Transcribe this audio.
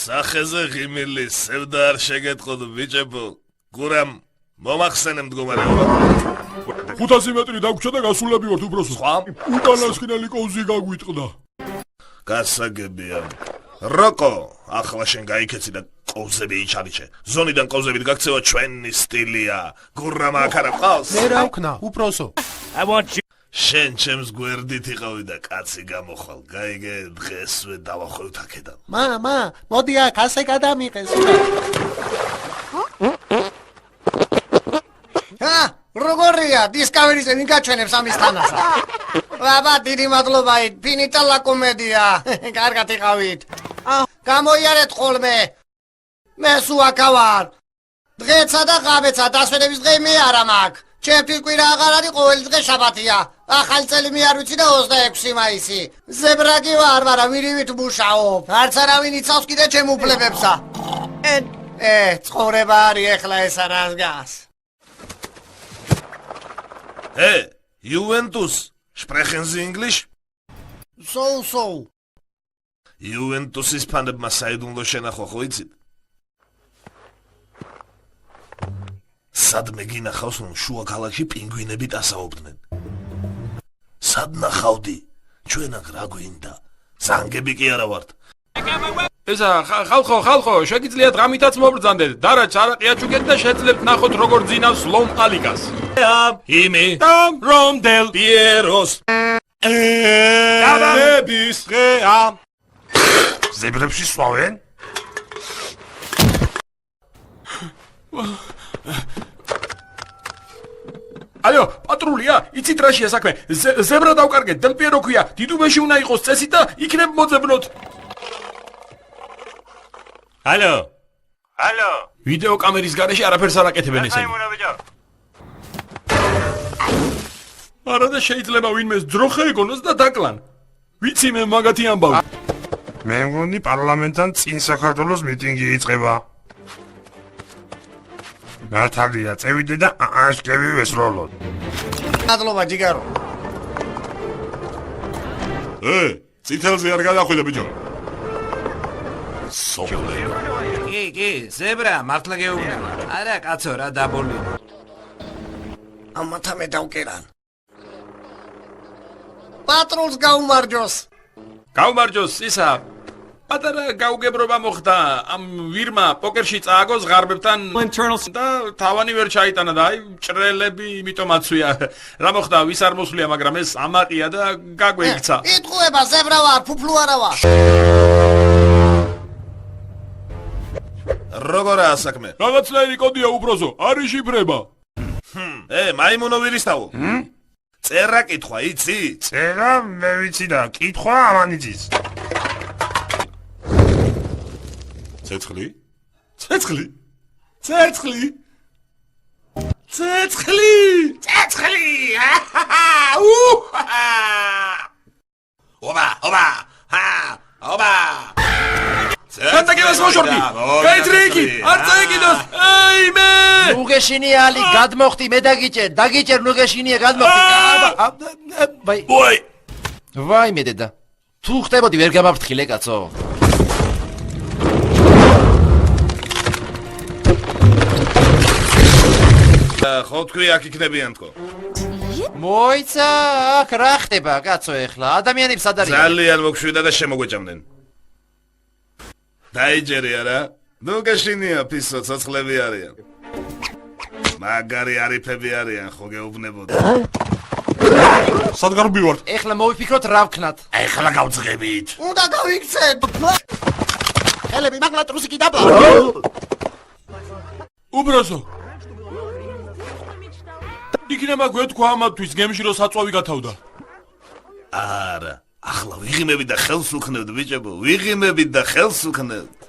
სახეზე ღიმილი სევდა არ შეგეთყოდ ბიჭებო. გურამ მომახსენე მდგომარეობა. 500 მეტრი დაგვრჩა და გასულები ვართ უბრალოდ. სხვა? უკანასკნელი კოვზი გაგვიტყდა. გასაგებია. როკო, ახლა შენ გაიქეცი და კოვზები იჩარიჩე. ზონიდან კოვზებით გაქცევა ჩვენი სტილია. გურამ აქ არა ყავს. მე რა ვქნა, უბრალოდ. შენ ჩემს გვერდით იყავი და კაცი გამოხვალ. გაიგე, დღესვე დავახვევთ აქედან. მამა, მოდი აქ ასე გადამიყეს. როგორია, დისკავერიზე ვინ გაჩვენებს ამის თანასა? აბა, დიდი მადლობა, ფინიტა ლა კომედია. კარგად იყავით. გამოიარეთ ხოლმე. მე სულ აქავარ. დღეცა და ღამეცა დასვენების დღე მე არა მაქვს. ჩემთვის კვირა აღარ არის, ყოველი დღე შაბათია. ახალი წელი მე არ ვიცი და 26 მაისი. ზებრაგი ვარ, მაგრამ ვირივით მუშაობ. არც არავინ იცავს კიდე ჩემ უფლებებსა. ცხოვრება არის ეხლა ეს არას გას. Juventus, sprechen Sie English? So. Juventus-ის ფანებმა საიდუმლო შენახვა ხო იცით? სადმე გინახავს, რომ შუა ქალაქში პინგვინები დასაობდნენ. სად ნახავდი? ჩვენ აქ რა გვინდა? ზანგები კი არა ვართ. ესა ხალხო, შეგიძლიათ ღამითაც მობრძანდეთ. დარაჩ არაყი აჩუქეთ და შეძლებთ ნახოთ როგორ ძინავს ლომყალიკას. იმი რომდელ პიეროს გაბების ღეა ზებრებში სვავენ? ალო, პატრულია, იცით რაშია საქმე? ზებრა დავკარგეთ, დელპიერო ქვია. დიდუბეში უნდა იყოს წესი და იქნებ მოძებნოთ. ალო. ვიდეო კამერის გარეშე არაფერს არ აკეთებენ ესენი. არა და შეიძლება ვინმეს ძროხა ეგონოს და დაკლან. ვიცი მე მაგათი ამბავი. მე მგონი პარლამენტთან წინ საქართველოს მიტინგი იწყება. მართალია, წევიდე და აშკები ვესროლოთ. მადლობა ჯიგარო. წითელზე არ გადახვიდე ბიჭო. კი, ზებრა, მართლა გეუბნება. არა, კაცო, რა დაბოლი. ამათა მე დავკერან. პატრონს გაუმარჯოს, ისა. პატარა გაუგებრობა მოხდა ამ ვირმა პოკერში წააგოს ღარბებთან და თავანი ვერ ჩაიტანა და აი ჭრელები იმიტომ აცვია. რა მოხდა, ვის არ მოსვლია, მაგრამ ეს ამაყია და გაგვეიქცა. იტყუება ზებრა ვარ, ფუფლუ არა ვარ. როგორაა საქმე? რაღაცნაირი კოდია უბრალო, არის შიფრება. მაიმუნო ვირისთავო. წერა კითხვა იცი? წერა მე ვიცი და კითხვა ამანიძის. ცეცხლი? ობა. სანტაკებას მოშორდი. გაიტრიკი, არ წაიგინოს. აიმე! ნუგეშინიალი გადმოხტი, მე დაგიჭერ ნუგეშინია გადმოხტი. ვაი მე დედა. თუ ხდებოდი ვერ გამაფრთხილე კაცო. ხო თქვი აქ იქნებიან თქო. მოიცა, აქ რა ხდება კაცო ეხლა? ადამიანებს არ არის. ძალიან მოგშვიდა და შემოგვეჭამდნენ. დაიჯერე არა? ნუ გაშინია ფისო, ცოცხლები არიან. მაგარი არიფები არიან, ხო გეუბნებოდა. სად გარბივართ? ეხლა მოვიფიქროთ რა ვქნათ. ეხლა გავძღებით. უნდა გავიქცეთ. ხელები მაგლა ტრუსიკი დაბლა. უბრალო. იქნება გვეთქვა ამათვის გემში რო საწვავი გათავდა. არა, ახლა ვიღიმებით და ხელს უქნევთ ბიჭებო, ვიღიმებით და ხელს უქნევთ.